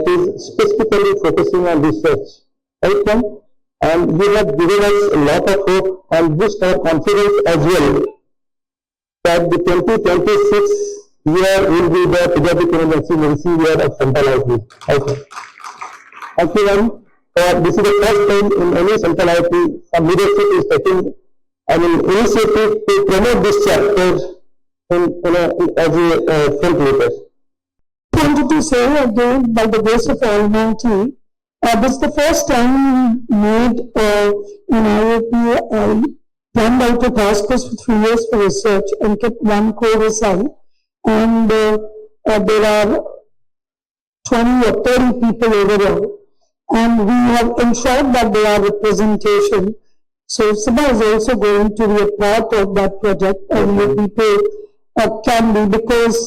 that is specifically focusing on research, right, ma'am? And you have given us a lot of hope and boost our confidence as well that the 2026 year will be the pediatric emergency medicine year of central IIT. Okay. Thank you, ma'am. This is the first time in any central IIT some leadership is taking initiative to promote this chapter as a front leader. I wanted to say again, by the grace of Almighty, this is the first time we made in IAPPEM planned out a task force for 3 years for research and kept one core aside. And there are 20 or 30 people overall. And we have ensured that there are representation. So Siba is also going to be a part of that project, and the people can be, because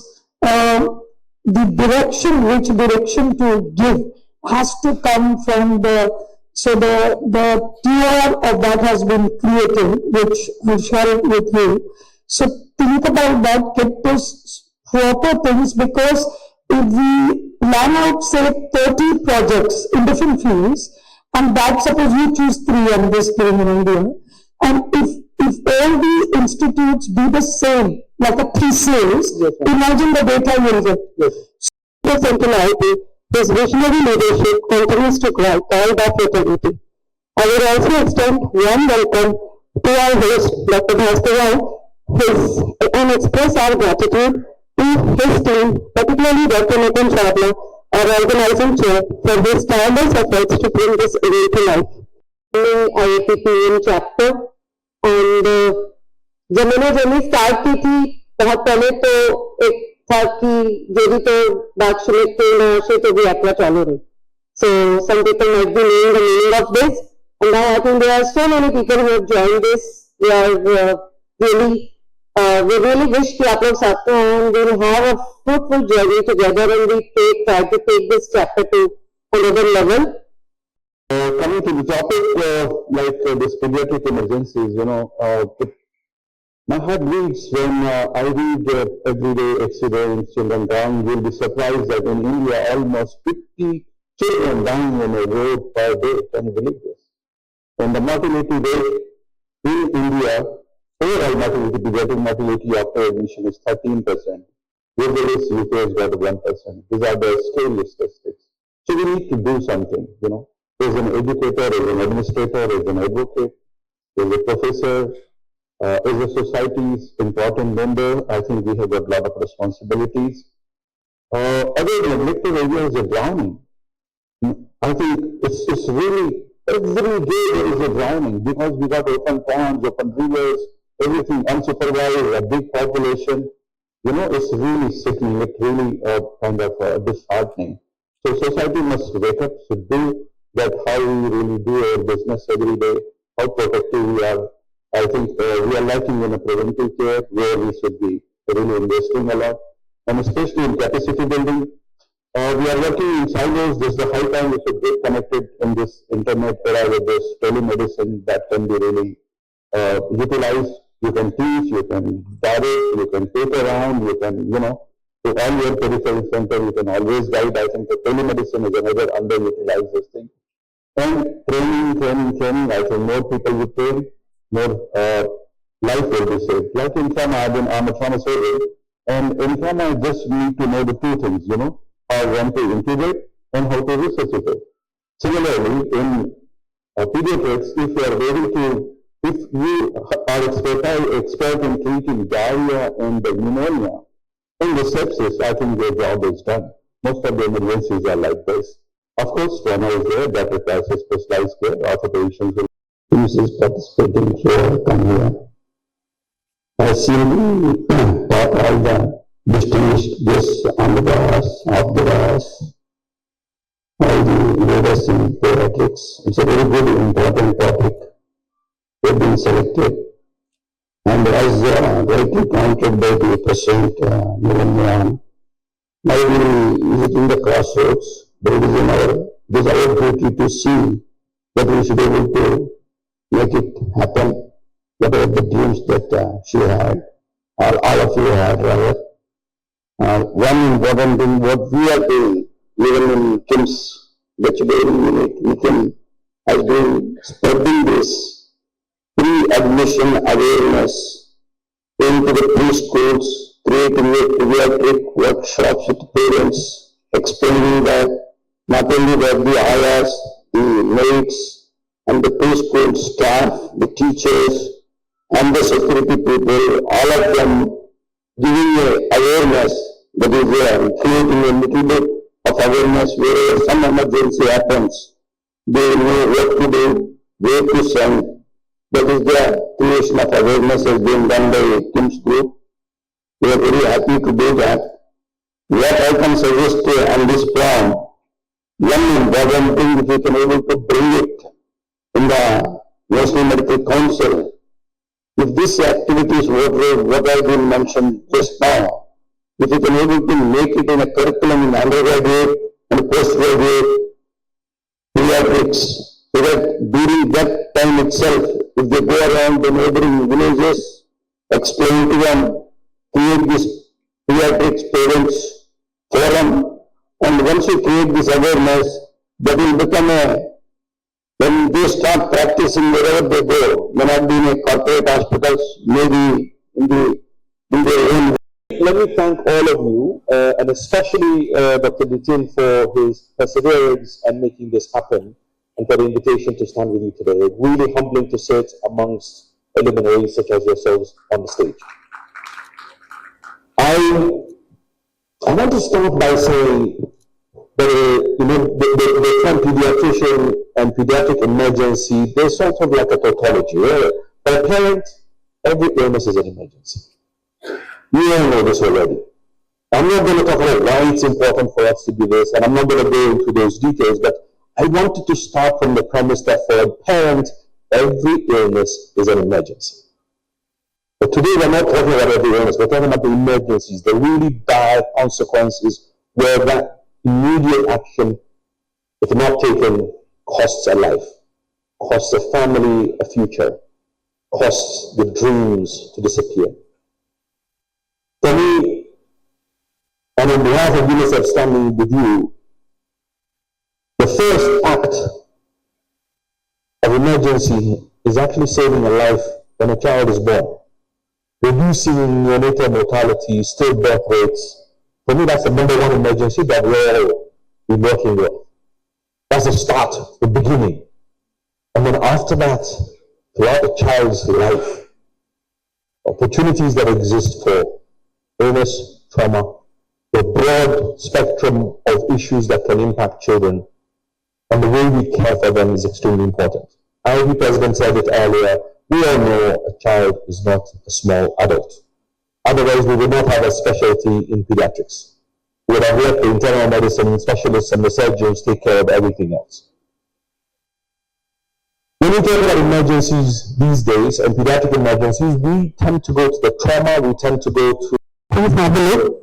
the direction, which direction to give, has to come from the tier of that has been created, which we'll share it with you. So think about that, get those proper things, because if we plan out, say, 30 projects in different fields, and that suppose you choose 3, I'm just giving an idea, and if all the institutes do the same, like a thesis, yes, imagine the data you'll get. Yes. So the central IIT, this visionary leadership continues to guide our fraternity. I would also extend warm welcome to our host, Dr. Bhaskar, and express our gratitude to his team, particularly Dr. Nitin Sharma, our organizing chair, for his tireless efforts to bring this event to life. IAPPEM chapter, and जब मैंने journey start की थी बहुत पहले, तो एक था कि जो भी तो दार्शनिक थे तो भी यात्रा चालू रही. So some people might be knowing the meaning of this, and I think there are so many people who have joined this. We are we really wish कि आप लोग साथ में आए, and we'll have a fruitful journey together, and we try to take this chapter to another level. Coming to the topic, like this pediatric emergencies, my heart bleeds when I read everyday accidents, children dying. You'll be surprised that in India, almost 50 children dying on a road per day. Can you believe this? And the mortality rate in India, overall mortality, pediatric mortality after admission is 13%. Usually, UK has got 1%. These are the scale statistics. So we need to do something, As an educator, as an administrator, as an advocate, as a professor, as a society's important member, I think we have got a lot of responsibilities. Other neglected areas are drowning. I think it's really, every day there is a drowning, because we got open ponds, open rivers, everything unsupervised, a big population. It's really sickening, it's really kind of disheartening. So society must wake up, should do that, how we really do our business every day, how protective we are. I think we are lacking in a preventive care where we should be really investing a lot, and especially in capacity building. We are working in silos. This is the high time we should get connected in this internet era with this telemedicine that can be really utilized. You can teach, you can direct, you can take around, you can, to all your peripheral center, you can always guide. I think the telemedicine is another underutilized thing. And training. I think more people will train, more life will be saved. Like in trauma, I'm a trauma surgeon, and in trauma, I just need to know the 2 things, how when to intubate and how to resuscitate. Similarly, in pediatrics, if you are expert in treating diarrhea and pneumonia and the sepsis, I think your job is done. Most of the emergencies are like this. Of course, trauma is there, that requires a specialized care. Orthopedicians will use participating here, come here. I see you taught all the distinguished guests on the bus, off the bus, all the leaders in pediatrics. It's a very good, important topic. They've been selected. And as rightly pointed by the President Nilanjan, while we visiting the crossroads, it is our duty to see that we should be able to make it happen, whatever the dreams that she had, or all of you had rather. One important thing, what we are doing even in KIMS, Gachibowli unit, NAPEM has been spreading this pre-admission awareness into the preschools, creating a pediatric workshops with parents, explaining that not only that the ayahs, the maids, and the preschool staff, the teachers, and the security people, all of them giving awareness, that is creating a little bit of awareness wherever some emergency happens, they know what to do, where to send. That is the creation of awareness has been done by KIMS group. We are very happy to do that. What I can suggest on this plan, one important thing, if we can able to bring it in the National Medical Council, if this activities, what has been mentioned just now, if we can able to make it in a curriculum in undergraduate and postgraduate pediatrics, so that during that time itself, if they go around the neighboring villages, explain to them, create this pediatrics parents forum, and once you create this awareness, that will become when they start practicing wherever they go, may not be in a corporate hospitals, maybe in their own. Let me thank all of you, and especially Dr. Nitin for his perseverance and making this happen, and for the invitation to stand with you today. Really humbling to sit amongst luminaries such as yourselves on the stage. I want to start by saying that the term pediatrician and pediatric emergency, they're sort of like a tautology. Right? For a parent, every illness is an emergency. You all know this already. I'm not going to talk about why it's important for us to do this, and I'm not going to go into those details, but I wanted to start from the premise that for a parent, every illness is an emergency. But today we're not talking about every illness, we're talking about the emergencies, the really dire consequences where that immediate action, if not taken, costs a life, costs a family a future, costs the dreams to disappear. For me, and on behalf of UNICEF standing with you, the first act of emergency is actually saving a life when a child is born. Reducing neonatal mortality, stillbirth rates. For me, that's the number one emergency that we're working with. That's the start, the beginning. And then after that, throughout the child's life, opportunities that exist for illness, trauma, the broad spectrum of issues that can impact children, and the way we care for them is extremely important. IAPPEM President said it earlier, we all know a child is not a small adult. Otherwise, we would not have a specialty in pediatrics. We would have let the internal medicine specialists and the surgeons take care of everything else. When we talk about emergencies these days, and pediatric emergencies, we tend to go to the trauma, we tend to go to... Please have a look.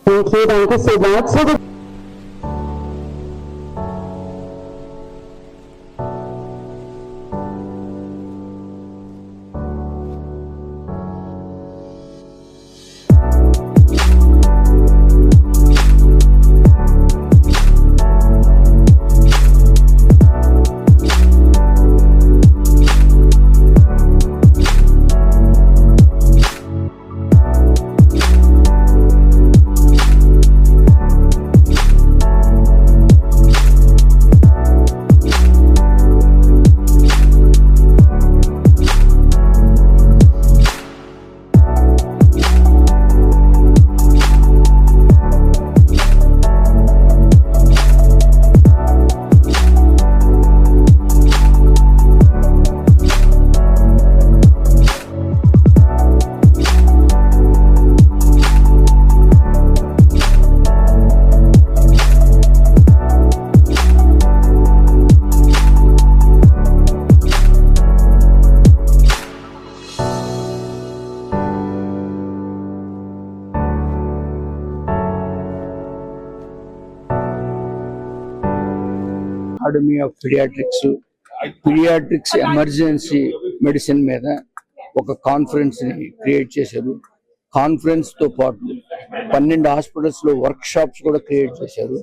Thank you so much. So the Academy of Pediatrics Emergency Medicine మీద ఒక conference ని create చేశారు. Conference తో పాటు 12 hospitals లో work shops కూడా create చేశారు.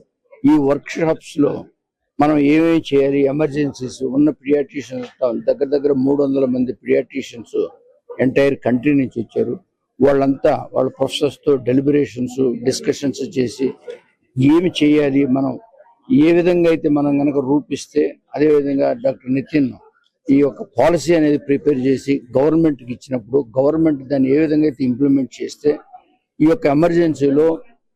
ఈ వర్క్ షాప్స్ లో మనం ఏమేమి చేయాలి, ఎమర్జెన్సీస్ ఉన్న పీడియాట్రిషియన్స్ దగ్గర 300 మంది పీడియాట్రిషియన్స్ ఎంటైర్ కంట్రీ నుంచి వచ్చారు. వాళ్ళంతా వాళ్ళ ప్రొఫెసర్స్ తో డెలిబరేషన్స్ డిస్కషన్స్ చేసి ఏమి చేయాలి, మనం ఏ విధంగా అయితే మనం కనుక రూపిస్తే అదే విధంగా డాక్టర్ నితిన్ ఈ యొక్క పాలసీ అనేది ప్రిపేర్ చేసి గవర్నమెంట్కి ఇచ్చినప్పుడు గవర్నమెంట్ దాన్ని ఏ విధంగా అయితే ఇంప్లిమెంట్ చేస్తే ఈ యొక్క ఎమర్జెన్సీలో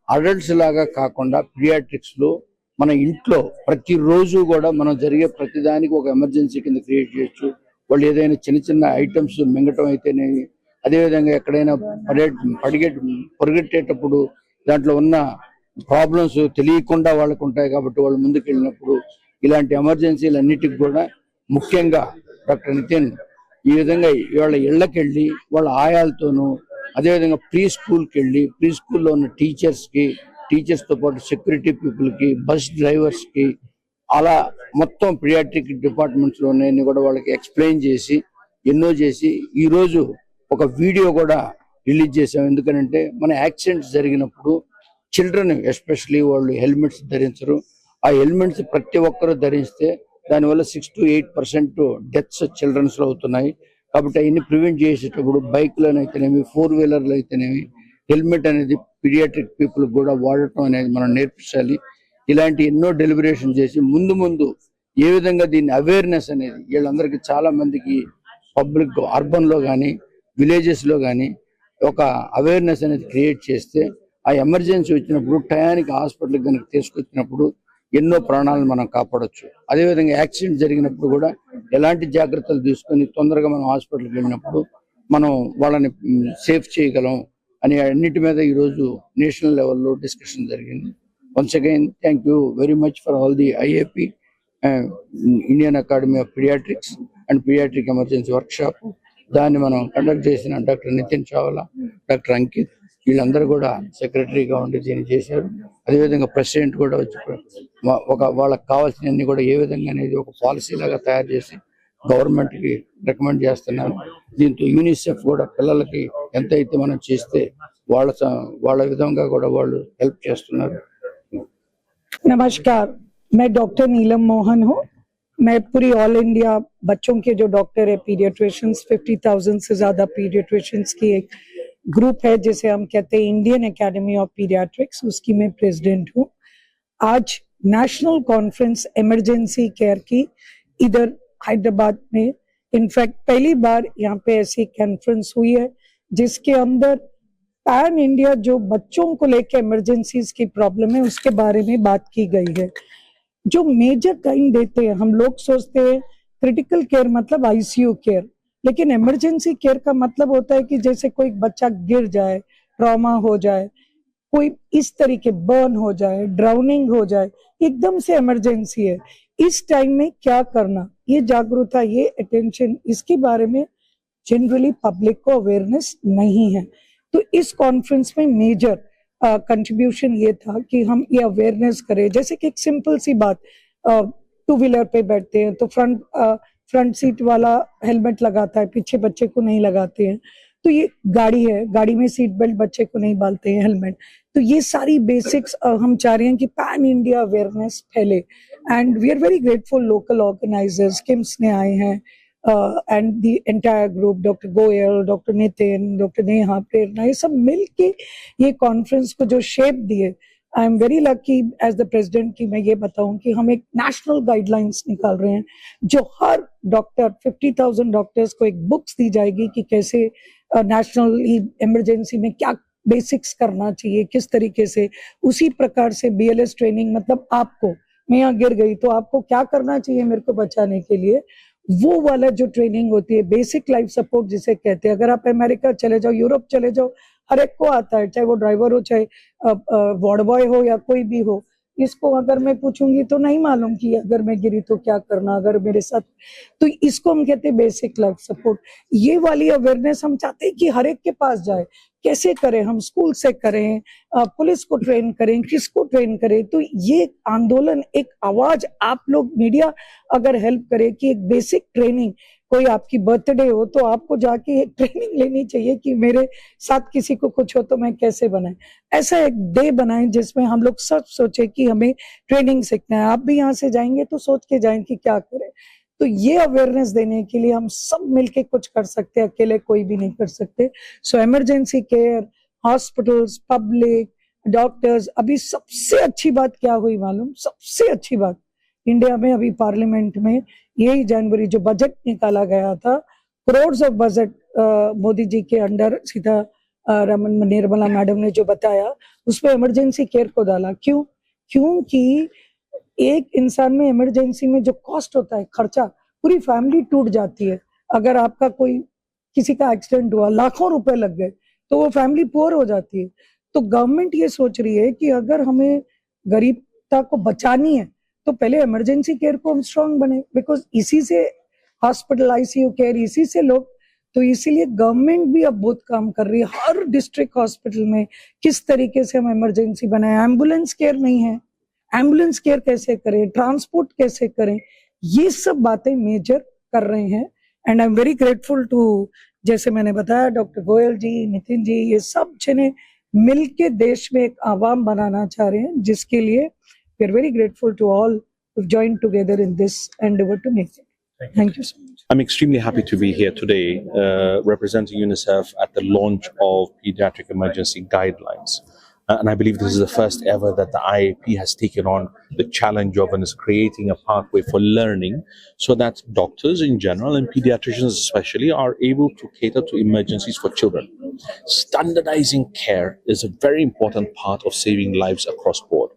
అడల్ట్స్ లాగా కాకుండా పీడియాట్రిక్స్ లో మన ఇంట్లో ప్రతిరోజు కూడా మనం జరిగే ప్రతిదానికి ఒక ఎమర్జెన్సీ కింద క్రియేట్ చేయొచ్చు. వాళ్ళు ఏదైనా చిన్న ఐటమ్స్ మింగటం అయితేనేవి, అదేవిధంగా ఎక్కడైనా పరిగెట్టేటప్పుడు దాంట్లో ఉన్న ప్రాబ్లమ్స్ తెలియకుండా వాళ్ళకు ఉంటాయి కాబట్టి వాళ్ళు ముందుకు వెళ్ళినప్పుడు ఇలాంటి ఎమర్జెన్సీలు అన్నిటికి కూడా ముఖ్యంగా డాక్టర్ నితిన్ ఈ విధంగా వాళ్ళ ఇళ్లకి వెళ్ళి వాళ్ళ ఆయాలతోనూ, అదేవిధంగా ప్రీ స్కూల్కి వెళ్ళి ప్రీ స్కూల్లో ఉన్న టీచర్స్తో పాటు సెక్యూరిటీ పీపుల్కి, బస్ డ్రైవర్స్కి, అలా మొత్తం పీడియాట్రిక్ డిపార్ట్మెంట్స్లో ఉన్నాయని కూడా వాళ్ళకి ఎక్స్ప్లెయిన్ చేసి ఎన్నో చేసి ఈరోజు ఒక వీడియో కూడా రిలీజ్ చేసాం. ఎందుకంటే మన యాక్సిడెంట్స్ జరిగినప్పుడు చిల్డ్రన్ ఎస్పెషలీ వాళ్ళు హెల్మెట్స్ ధరించరు. ఆ హెల్మెట్స్ ప్రతి ఒక్కరూ ధరిస్తే దానివల్ల 6 to 8% డెత్స్ చిల్డ్రన్స్ లో అవుతున్నాయి. కాబట్టి అవన్నీ ప్రివెంట్ చేసేటప్పుడు బైక్లను అయితేనేమి, 4-వీలర్లు అయితేనేమి హెల్మెట్ అనేది పీడియాట్రిక్ పీపుల్ కూడా వాడటం అనేది మనం నేర్పించాలి. ఇలాంటి ఎన్నో డెలిబరేషన్ చేసి ముందు ఏ విధంగా దీన్ని అవేర్నెస్ అనేది వీళ్ళందరికీ చాలా మందికి పబ్లిక్ అర్బన్ లో కానీ విలేజెస్ లో కానీ ఒక అవేర్నెస్ అనేది క్రియేట్ చేస్తే ఆ ఎమర్జెన్సీ వచ్చినప్పుడు టయానికి హాస్పిటల్కి కనుక తీసుకొచ్చినప్పుడు ఎన్నో ప్రాణాలను మనం కాపాడొచ్చు. అదేవిధంగా యాక్సిడెంట్ జరిగినప్పుడు కూడా ఎలాంటి జాగ్రత్తలు తీసుకొని తొందరగా మనం హాస్పిటల్కి వెళ్ళినప్పుడు మనం వాళ్ళని సేఫ్ చేయగలం అని అన్నిటి మీద ఈరోజు నేషనల్ లెవెల్లో డిస్కషన్ జరిగింది. Once again thank you very much for all the IAP Indian Academy of Pediatrics and Pediatric Emergency Workshop. దాన్ని మనం కండక్ట్ చేసిన డాక్టర్ నితిన్ చావ్లా, డాక్టర్ అంకిత్ వీళ్ళందరూ కూడా సెక్రటరీగా ఉండి దీన్ని చేశారు. అదేవిధంగా ప్రెసిడెంట్ కూడా వచ్చి వాళ్ళకి కావాల్సినవన్నీ కూడా ఏ విధంగా అనేది ఒక పాలసీ లాగా తయారు చేసి గవర్నమెంట్కి రికమెండ్ చేస్తున్నారు. దీంతో యూనిసెఫ్ కూడా పిల్లలకి ఎంత అయితే మనం చేస్తే వాళ్ళ విధంగా కూడా వాళ్ళు హెల్ప్ చేస్తున్నారు. नमस्कार, मैं डॉक्टर नीलम मोहन हूँ. मैं पूरी ऑल इंडिया बच्चों के जो डॉक्टर है पीडियाट्रिशियंस 50,000 से ज्यादा पीडियाट्रिशियंस की एक ग्रुप है जिसे हम कहते हैं इंडियन एकेडमी ऑफ पीडियाट्रिक्स, उसकी मैं प्रेसिडेंट हूँ. आज नेशनल कॉन्फ्रेंस इमरजेंसी केयर की इधर हैदराबाद में इनफैक्ट पहली बार यहाँ पे ऐसी कॉन्फ्रेंस हुई है जिसके अंदर पैन इंडिया जो बच्चों को लेकर इमरजेंसीज की प्रॉब्लम है उसके बारे में बात की गई है. जो मेजर काइंड देते हैं, हम लोग सोचते हैं क्रिटिकल केयर मतलब ICU केयर, लेकिन इमरजेंसी केयर का मतलब होता है कि जैसे कोई बच्चा गिर जाए, ट्रॉमा हो जाए, कोई इस तरीके बर्न हो जाए, ड्राउनिंग हो जाए, एकदम से इमरजेंसी है. इस टाइम में क्या करना, ये जागरूकता, ये अटेंशन, इसके बारे में जनरली पब्लिक को अवेयरनेस नहीं है. तो इस कॉन्फ्रेंस में मेजर कंट्रीब्यूशन ये था कि हम ये अवेयरनेस करें, जैसे कि एक सिंपल सी बात, टू व्हीलर पे बैठते हैं तो फ्रंट सीट वाला हेलमेट लगाता है, पीछे बच्चे को नहीं लगाते हैं, तो ये गाड़ी है, गाड़ी में सीट बेल्ट बच्चे को नहीं डालते हैं हेलमेट, तो ये सारी बेसिक्स हम चाह रहे हैं कि पैन इंडिया अवेयरनेस फैले। And we are very grateful local organisers, KIMS ने आए हैं and the entire group, doctor Goyal, doctor Nitin, doctor Neha, Prerna, ये सब मिल के ये कॉन्फ्रेंस को जो शेप दिए। I am very lucky as the president कि मैं ये बताऊं कि हम एक नेशनल गाइडलाइंस निकाल रहे हैं, जो हर डॉक्टर 50,000 डॉक्टर्स को एक बुक्स दी जाएगी कि कैसे नेशनल इमरजेंसी में क्या बेसिक्स करना चाहिए, किस तरीके से। उसी प्रकार से BLS ट्रेनिंग, मतलब आपको, मैं यहाँ गिर गई तो आपको क्या करना चाहिए मेरे को बचाने के लिए, वो वाला जो ट्रेनिंग होती है, बेसिक लाइफ सपोर्ट जिसे कहते हैं। अगर आप अमेरिका चले जाओ, यूरोप चले जाओ, हर एक को आता है, चाहे वो ड्राइवर हो, चाहे वार्ड बॉय हो या कोई भी हो। इसको अगर मैं पूछूंगी तो नहीं मालूम कि अगर मैं गिरी तो क्या करना, अगर मेरे साथ, तो इसको हम कहते हैं बेसिक लाइफ सपोर्ट। ये वाली अवेयरनेस हम चाहते हैं कि हर एक के पास जाए। कैसे करें? हम स्कूल से करें, पुलिस को ट्रेन करें, किसको ट्रेन करें। तो ये आंदोलन, एक आवाज, आप लोग मीडिया अगर हेल्प करे कि एक बेसिक ट्रेनिंग, कोई आपकी बर्थडे हो तो आपको जाके एक ट्रेनिंग लेनी चाहिए कि मेरे साथ किसी को कुछ हो तो मैं कैसे बनाए। ऐसा एक डे बनाएं जिसमें हम लोग सब सोचे कि हमें ट्रेनिंग सीखना है। आप भी यहाँ से जाएंगे तो सोच के जाएं कि क्या करें। तो ये अवेयरनेस देने के लिए हम सब मिलके कुछ कर सकते हैं, अकेले कोई भी नहीं कर सकते। So emergency care, hospitals, public, doctors. अभी सबसे अच्छी बात क्या हुई मालूम? सबसे अच्छी बात इंडिया में अभी पार्लियामेंट में यही जनवरी जो बजट निकाला गया था, करोड़ ऑफ बजट मोदी जी के अंडर, सीधा रमन निर्मला मैडम ने जो बताया, उसमें इमरजेंसी केयर को डाला। क्यों? क्योंकि एक इंसान में इमरजेंसी में जो कॉस्ट होता है, खर्चा, पूरी फैमिली टूट जाती है। अगर आपका कोई, किसी का एक्सीडेंट हुआ, लाखों रुपए लग गए, तो वो फैमिली पुअर हो जाती है। तो गवर्नमेंट ये सोच रही है कि अगर हमें गरीबता को बचानी है तो पहले इमरजेंसी केयर को हम स्ट्रांग बने, बिकॉज इसी से हॉस्पिटल, ICU केयर, इसी से लोग, तो इसीलिए गवर्नमेंट भी अब बहुत काम कर रही है। हर डिस्ट्रिक्ट हॉस्पिटल में किस तरीके से हम इमरजेंसी बनाए। एम्बुलेंस केयर नहीं है, एम्बुलेंस केयर कैसे करें, ट्रांसपोर्ट कैसे करें, ये सब बातें मेजर कर रहे हैं। And I am very grateful to, जैसे मैंने बताया, डॉक्टर गोयल जी, नितिन जी, ये सब जने मिलके देश में एक आवाम बनाना चाह रहे हैं, जिसके लिए we are very grateful to all who've joined together in this endeavor to make it. Thank you so much. I'm extremely happy to be here today representing UNICEF at the launch of Pediatric Emergency Guidelines. And I believe this is the first ever that the IAP has taken on the challenge of and is creating a pathway for learning so that doctors in general and pediatricians especially are able to cater to emergencies for children. Standardizing care is a very important part of saving lives across board,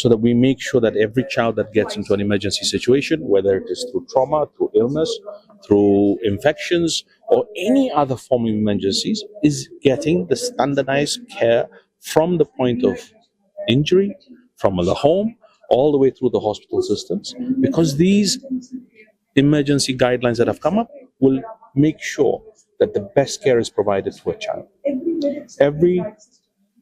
so that we make sure that every child that gets into an emergency situation, whether it is through trauma, through illness, through infections, or any other form of emergencies, is getting the standardized care from the point of injury, from the home, all the way through the hospital systems, because these emergency guidelines that have come up will make sure that the best care is provided to a child. Every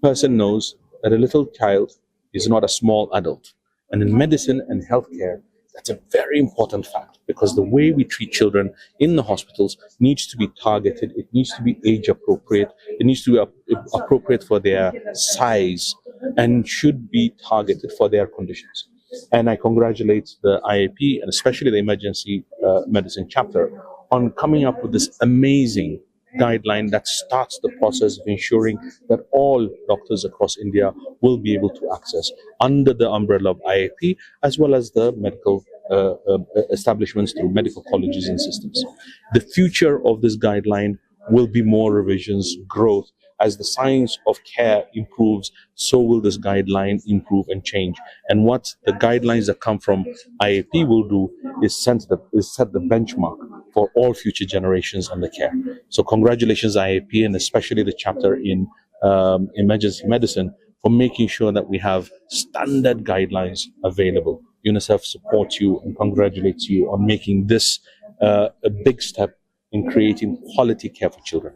person knows that a little child is not a small adult. And in medicine and healthcare, that's a very important fact, because the way we treat children in the hospitals needs to be targeted, it needs to be age appropriate, it needs to be appropriate for their size, and should be targeted for their conditions. And I congratulate the IAP and especially the emergency medicine chapter on coming up with this amazing guideline that starts the process of ensuring that all doctors across India will be able to access under the umbrella of IAP, as well as the medical establishments through medical colleges and systems. The future of this guideline will be more revisions, growth. As the science of care improves, so will this guideline improve and change. And what the guidelines that come from IAP will do is set the benchmark for all future generations and the care. So congratulations IAP, and especially the chapter in emergency medicine, for making sure that we have standard guidelines available. UNICEF supports you and congratulates you on making this a big step in creating quality care for children.